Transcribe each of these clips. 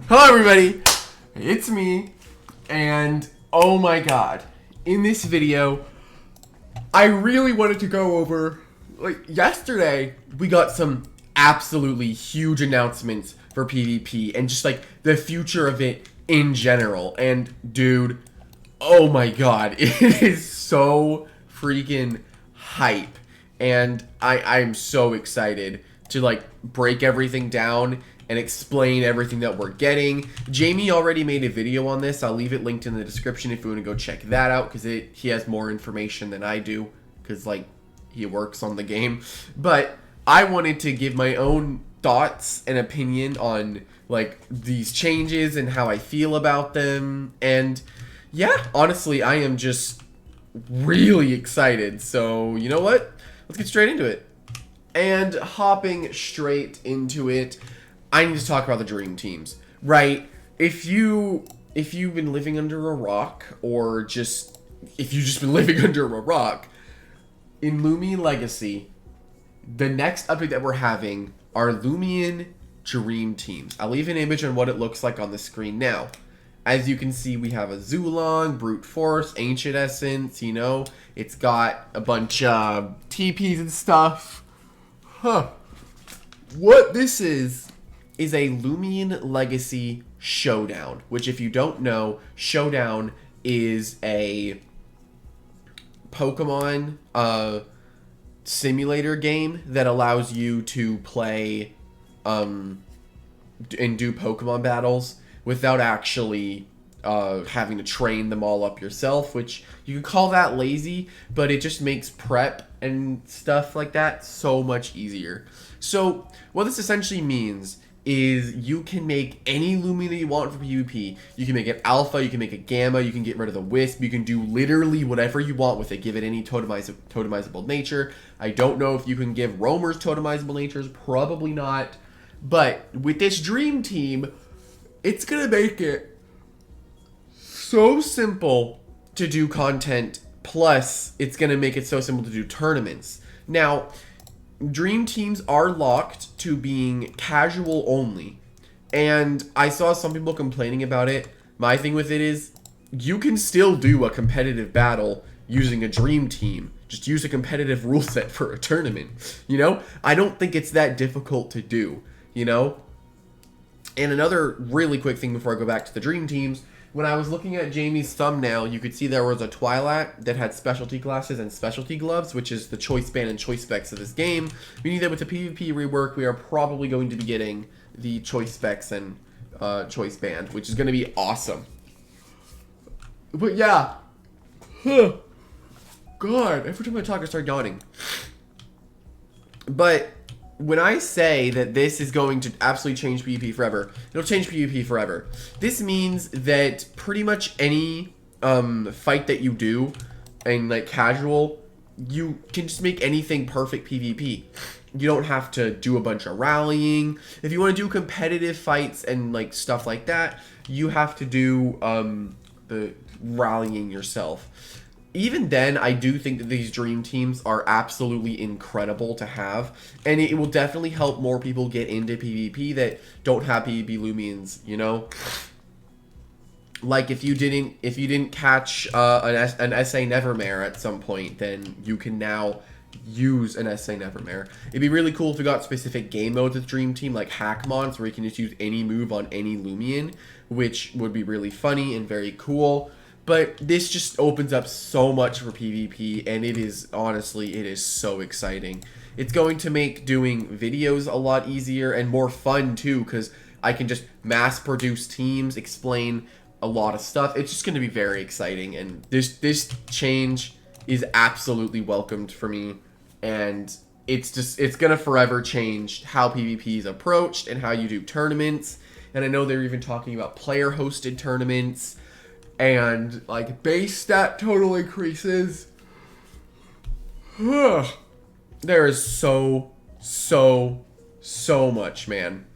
Hello everybody, it's me, and oh my god, in this video, I really wanted to go over, yesterday, we got some absolutely huge announcements for PvP, and just the future of it in general, and dude, oh my god, it is so freaking hype, and I'm so excited to break everything down and explain everything that we're getting. Jamie already made a video on this. I'll leave it linked in the description if you want to go check that out, because he has more information than I do, because he works on the game. But I wanted to give my own thoughts and opinion on these changes and how I feel about them. And yeah, honestly, I am just really excited. So you know what? Let's get straight into it. And hopping straight into it, I need to talk about the dream teams, right? If you've been living under a rock, or if you've just been living under a rock, in Loomian Legacy, the next update that we're having are Lumian dream teams. I'll leave an image on what it looks like on the screen now. As you can see, we have a Zulong, Brute Force, Ancient Essence, it's got a bunch of TPs and stuff. What this is a Loomian Legacy Showdown, which if you don't know, Showdown is a Pokemon simulator game that allows you to play and do Pokemon battles without actually having to train them all up yourself, which you could call that lazy, but it just makes prep and stuff like that so much easier. So what this essentially means is you can make any Lumian that you want for PvP. You can make it Alpha, you can make it Gamma, you can get rid of the Wisp, you can do literally whatever you want with it. Give it any totemizable nature. I don't know if you can give roamers totemizable natures, probably not. But with this dream team, it's gonna make it so simple to do content, plus it's gonna make it so simple to do tournaments. Now, dream teams are locked to being casual only, and I saw some people complaining about it. My thing with it is, you can still do a competitive battle using a dream team. Just use a competitive rule set for a tournament, I don't think it's that difficult to do, And another really quick thing before I go back to the dream teams, when I was looking at Jamie's thumbnail, you could see there was a Twilight that had specialty glasses and specialty gloves, which is the choice band and choice specs of this game. Meaning that with the PvP rework, we are probably going to be getting the choice specs and choice band, which is going to be awesome. But yeah. God, every time I talk, I start yawning. But when I say that this is going to absolutely change PvP forever, it'll change PvP forever. This means that pretty much any fight that you do in casual, you can just make anything perfect PvP. You don't have to do a bunch of rallying. If you want to do competitive fights and stuff like that, you have to do the rallying yourself. Even then, I do think that these dream teams are absolutely incredible to have, and it will definitely help more people get into PvP that don't have PvP Lumians, if you didn't catch an SA Nevermare at some point, then you can now use an SA Nevermare. It'd be really cool if we got specific game modes with Dream Team, like Hackmons, where you can just use any move on any Lumian, which would be really funny and very cool. But this just opens up so much for PvP, and it is so exciting. It's going to make doing videos a lot easier and more fun too, because I can just mass produce teams, explain a lot of stuff. It's just going to be very exciting, and this change is absolutely welcomed for me, and it's going to forever change how PvP is approached and how you do tournaments. And I know they're even talking about player hosted tournaments. And base stat total increases. There is so much, man.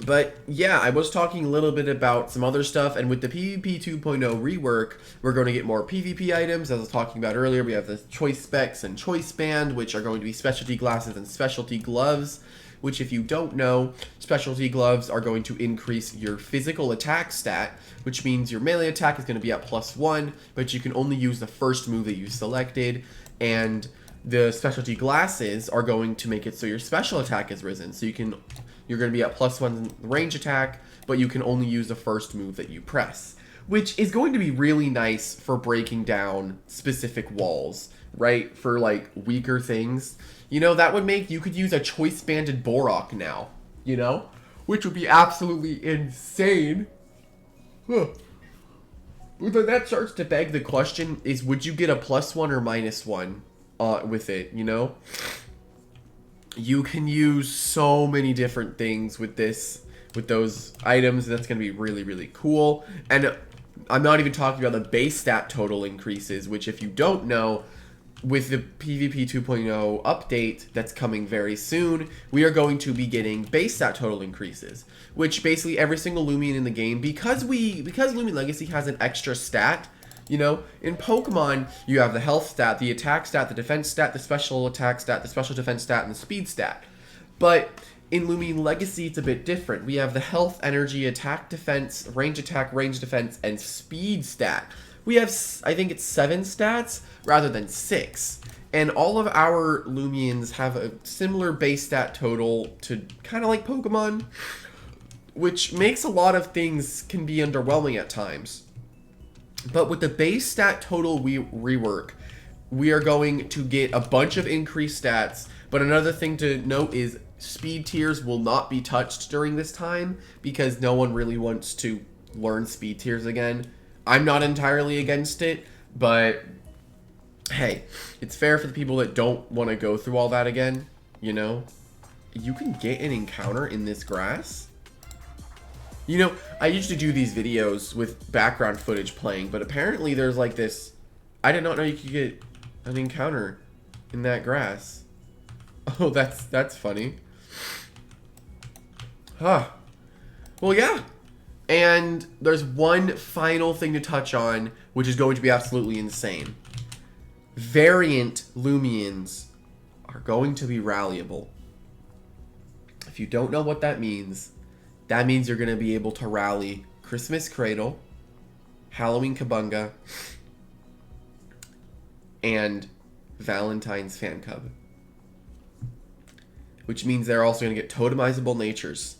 But yeah, I was talking a little bit about some other stuff, and with the PvP 2.0 rework, we're going to get more PvP items. As I was talking about earlier, we have the choice specs and choice band, which are going to be specialty glasses and specialty gloves, which if you don't know, specialty gloves are going to increase your physical attack stat, which means your melee attack is going to be at +1, but you can only use the first move that you selected, and the specialty glasses are going to make it so your special attack is risen, so you're going to be at +1 range attack, but you can only use the first move that you press, which is going to be really nice for breaking down specific walls, right? For like weaker things. You know, that would make, you could use a choice banded Borok now, you know? Which would be absolutely insane. Huh. But then that starts to beg the question is, would you get a +1 or -1 with it, you know? You can use so many different things with this, with those items. That's going to be really, really cool. And I'm not even talking about the base stat total increases, which if you don't know, with the PvP 2.0 update that's coming very soon, we are going to be getting base stat total increases, which basically every single Lumian in the game, because Lumian Legacy has an extra stat, you know, in Pokemon, you have the health stat, the attack stat, the defense stat, the special attack stat, the special defense stat, and the speed stat. But in Lumian Legacy, it's a bit different. We have the health, energy, attack, defense, range attack, range defense, and speed stat. We have, I think it's 7 stats rather than 6. And all of our Lumians have a similar base stat total to kind of like Pokemon, which makes a lot of things can be underwhelming at times. But with the base stat total rework, we are going to get a bunch of increased stats. But another thing to note is speed tiers will not be touched during this time because no one really wants to learn speed tiers again. I'm not entirely against it, but hey, it's fair for the people that don't want to go through all that again, you know? You can get an encounter in this grass? You know, I used to do these videos with background footage playing, but apparently there's like this... I did not know you could get an encounter in that grass. Oh, that's funny. Huh. Well, yeah. And there's one final thing to touch on, which is going to be absolutely insane. Variant Lumians are going to be rallyable. If you don't know what that means you're going to be able to rally Christmas Cradle, Halloween Kabunga, and Valentine's Fan Cub. Which means they're also going to get totemizable natures.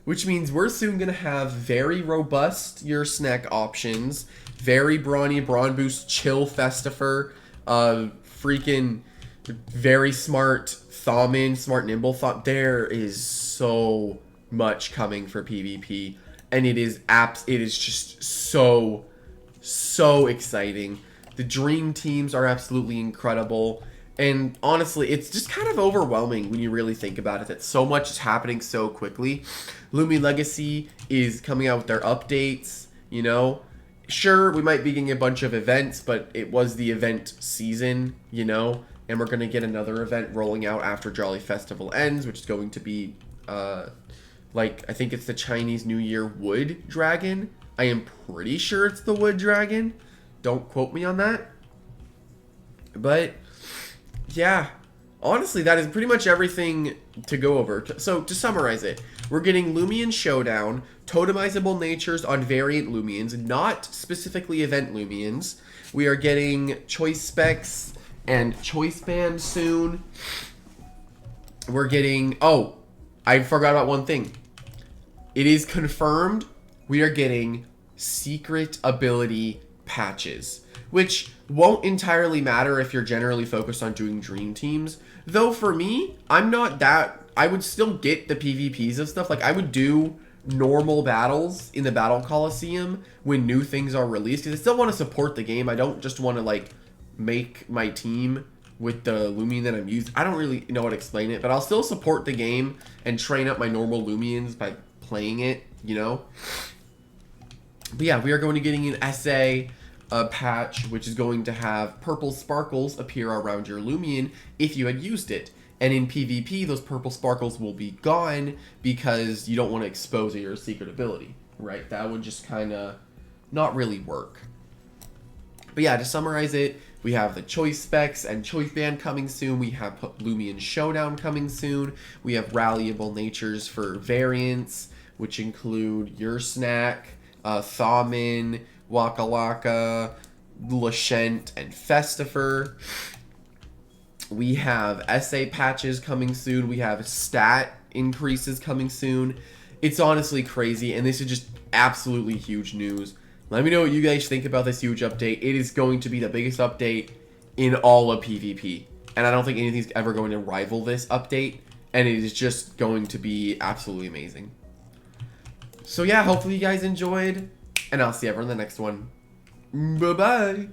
Which means we're soon going to have very robust your snack options, very brawny, brawn boost, chill Festifer, freaking very smart Thaumin, smart nimble thought. There is so much coming for PvP, and it is just so exciting. The dream teams are absolutely incredible. And honestly, it's just kind of overwhelming when you really think about it, that so much is happening so quickly. Lumian Legacy is coming out with their updates, you know. Sure, we might be getting a bunch of events, but it was the event season, you know. And we're going to get another event rolling out after Jolly Festival ends, which is going to be, like, I think it's the Chinese New Year Wood Dragon. I am pretty sure it's the Wood Dragon. Don't quote me on that. But... yeah, honestly, that is pretty much everything to go over. So, to summarize it, we're getting Lumian Showdown, totemizable natures on variant Lumians, not specifically event Lumians. We are getting choice specs and choice band soon. We're getting... oh, I forgot about one thing. It is confirmed we are getting secret ability patches, which won't entirely matter if you're generally focused on doing dream teams. Though for me, I'm not that... I would still get the PvPs of stuff. Like, I would do normal battles in the Battle Coliseum when new things are released, because I still want to support the game. I don't just want to, like, make my team with the Lumian that I'm using. I don't really know how to explain it, but I'll still support the game and train up my normal Lumians by playing it, you know? But yeah, we are going to getting an essay... a patch which is going to have purple sparkles appear around your Lumian if you had used it. And in PvP, those purple sparkles will be gone because you don't want to expose your secret ability, right? That would just kind of not really work. But yeah, to summarize it, We have the choice specs and choice band coming soon. We have Lumian Showdown coming soon. We have rallyable natures for variants, which include Your Snack, Thawmin, Waka Waka, Lashent, and Festifer. We have SA patches coming soon. We have stat increases coming soon. It's honestly crazy, and this is just absolutely huge news. Let me know what you guys think about this huge update. It is going to be the biggest update in all of PvP, and I don't think anything's ever going to rival this update, and it is just going to be absolutely amazing. So yeah, hopefully you guys enjoyed, and I'll see everyone in the next one. Bye-bye!